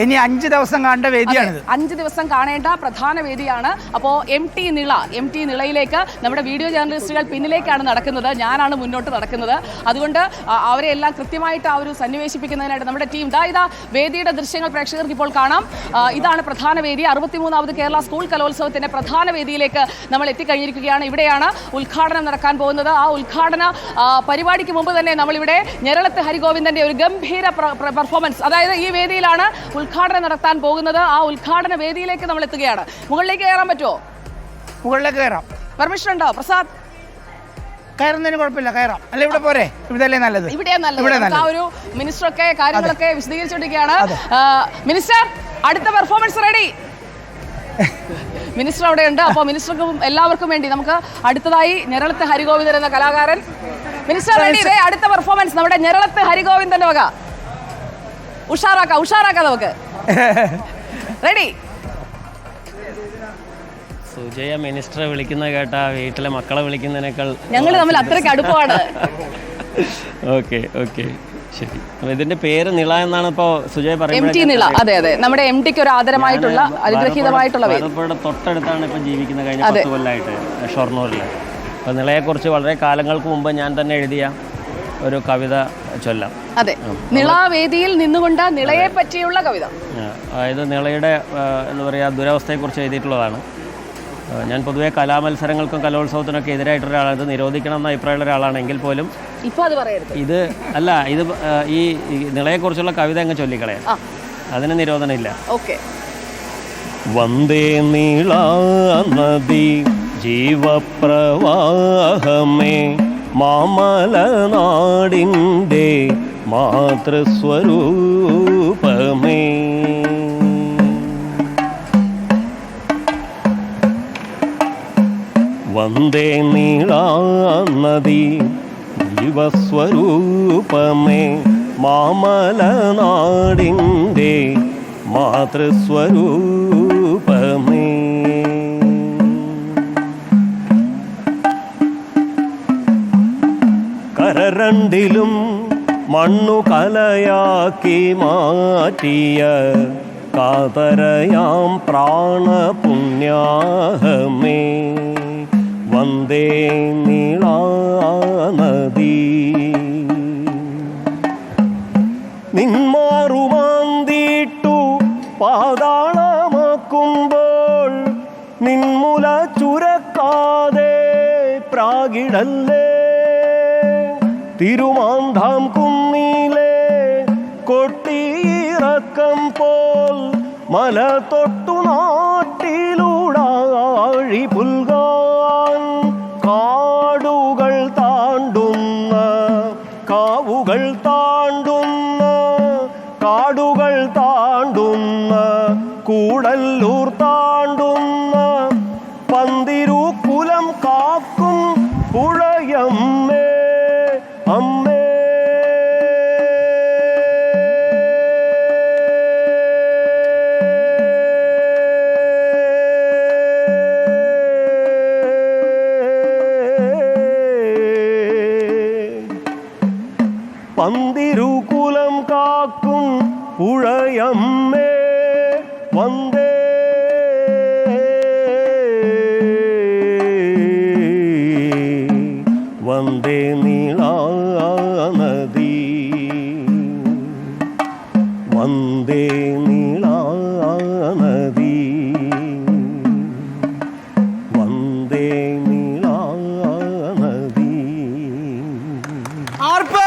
ഇനി 5 ദിവസം കാണേണ്ട വേദിയാണിത്. 5 ദിവസം കാണേണ്ട പ്രധാന വേദിയാണ്. അപ്പോൾ എം ടി നിളയിലേക്ക് നമ്മുടെ വീഡിയോ ജേർണലിസ്റ്റുകൾ പിന്നിലേക്കാണ് നടക്കുന്നത്, ഞാനാണ് മുന്നോട്ട് നടക്കുന്നത്. അതുകൊണ്ട് അവരെ എല്ലാം കൃത്യമായിട്ട് ആ ഒരു സന്നിവേശിപ്പിക്കുന്നതിനായിട്ട് നമ്മുടെ ടീം ഇതാ വേദിയുടെ ദൃശ്യങ്ങൾ പ്രേക്ഷകർക്ക് ഇപ്പോൾ കാണാം. ഇതാണ് പ്രധാന വേദി. 63ാമത് കേരള സ്കൂൾ കലോത്സവത്തിന്റെ പ്രധാന വേദിയിലേക്ക് നമ്മൾ എത്തിക്കഴിഞ്ഞിരിക്കുകയാണ്. ഇവിടെയാണ് ഉദ്ഘാടനം നടക്കാൻ പോകുന്നത്. ആ ഉദ്ഘാടന പരിപാടിക്ക് മുമ്പ് തന്നെ നമ്മളിവിടെ ഞെരളത്ത് ഹരിഗോവിന്ദന്റെ ഒരു ഗംഭീര പെർഫോമൻസ്, അതായത് ഈ വേദിയിലാണ് ഉദ്ഘാടനം നടത്താൻ പോകുന്നത്. ആ ഉദ്ഘാടന വേദിയിലേക്ക് നമ്മൾ എത്തുകയാണ്. മുകളിലേക്ക് കയറാൻ പറ്റുമോ? മുകളിലേക്ക് കയറാം. പെർമിഷൻ ഉണ്ടോ പ്രസാദ്? കയറുന്നതിന് കുഴപ്പമില്ല, കയറാം. അല്ല ഇവിടെ പോരെ? ഇവിടെയല്ലേ നല്ലത്? ഇവിടെയാണ് നല്ലത്. ആ ഒരു മിനിസ്റ്ററൊക്കെ കാര്യങ്ങളൊക്കെ വിശദീകരിച്ചുകൊണ്ടിരിക്കുകയാണ്. മിനിസ്റ്റർ, അടുത്ത പെർഫോമൻസ് റെഡി? മിനിസ്റ്റർ അവിടെ ഉണ്ട്. അപ്പോൾ മിനിസ്റ്റർക്കും എല്ലാവർക്കും വേണ്ടി നമുക്ക് അടുത്തതായി ഞെരളത്ത് ഹരിഗോവിന്ദൻ എന്ന കലാകാരൻ. Minister ready? അടുത്ത പെർഫോമൻസ് നമ്മുടെ ഞെരളത്ത് ഹരിഗോവിന്ദന്റെ വക. ഉഷാറാക്കാം നമുക്ക്. റെഡി? സുജയ മിനിസ്റ്ററെ വിളിക്കുന്ന കേട്ടാ വീട്ടിലെ മക്കളെ വിളിക്കുന്നതിനേക്കാൾ ഞങ്ങൾ തമ്മിൽ അത്രയ്ക്ക് അടുപ്പമാണ്. ഓക്കെ ശരി. ഇതിന്റെ പേര് നിള എന്നാണ് ഇപ്പോ സുജയ് പറയുന്നത്. MT നിള. അതെ, നമ്മുടെ MTക്ക് ഒരു ആദരമായിട്ടുള്ള അനുഗ്രഹീതമായിട്ടുള്ള വേദി. തൊട്ടടുത്താണ് ഇപ്പൊ ജീവിക്കുന്നത് കഴിഞ്ഞ 10 കൊല്ലമായിട്ട് ഷൊർണൂരില്. അപ്പൊ നിളയെക്കുറിച്ച് വളരെ കാലങ്ങൾക്ക് മുമ്പ് ഞാൻ തന്നെ എഴുതിയ ഒരു കവിത ചൊല്ലാം. അതെ, നിളാവേദിയിൽ നിന്നുകൊണ്ട് നിളയെ പറ്റിയുള്ള കവിത. അതായത് നിളയുടെ എന്താ പറയുക ദുരവസ്ഥയെക്കുറിച്ച് എഴുതിയിട്ടുള്ളതാണ്. ഞാൻ പൊതുവേ കലാമത്സരങ്ങൾക്കും കലോത്സവത്തിനൊക്കെ എതിരായിട്ടുള്ള ഒരാളാണ്. ഇത് നിരോധിക്കണം എന്ന അഭിപ്രായമുള്ള ഒരാളാണെങ്കിൽ പോലും ഇത് അല്ല, ഇത് ഈ നിളയെക്കുറിച്ചുള്ള കവിത അങ്ങ് ചൊല്ലിക്കളയാം, അതിന് നിരോധനമില്ല. വന്ദേ നീള നദി ജീവപ്രവാഹമേ മാമലനാടിൻ്റെ മാതൃസ്വരൂപമേ വന്ദേ നീള നദി ജീവസ്വരൂപമേ മാമലനാടിൻ്റെ മാതൃസ്വരൂപമേ. കരരണ്ടിലും മണ്ണു കലയാക്കി മാറ്റിയ കാതരയാം പ്രാണപുണ്യാഹമേ വന്ദേ നീളാ നദി. നിന്മാറുമാന്തിട്ടു പാതാളമാക്കുമ്പോൾ നിന്മുല ചുരക്കാതെ പ്രാകിടല്ലേ. തിരുമാന്ധാം കുന്നിലെ കൊട്ടിയിറക്കം പോൽ മല തൊട്ടു നാട്ടിലൂടാഴി പുൽകാൻ കാടുകൾ താണ്ടുന്ന കാവുകൾ താണ്ടുന്ന കാടുകൾ താണ്ടുന്ന കൂടല്ലൂർ താണ്ടുന്ന പന്തിരു കുലം കാക്കും പുഴയമ്മേ അമ്മേ. പന്തിരുകുലം കാക്കും പുഴയമ്മേ വന്ദേ. വന്ദേ നീളാ നദി വന്ദേ നീളാ നദി വന്ദേ നീളാ നദി. ആർപ്പ്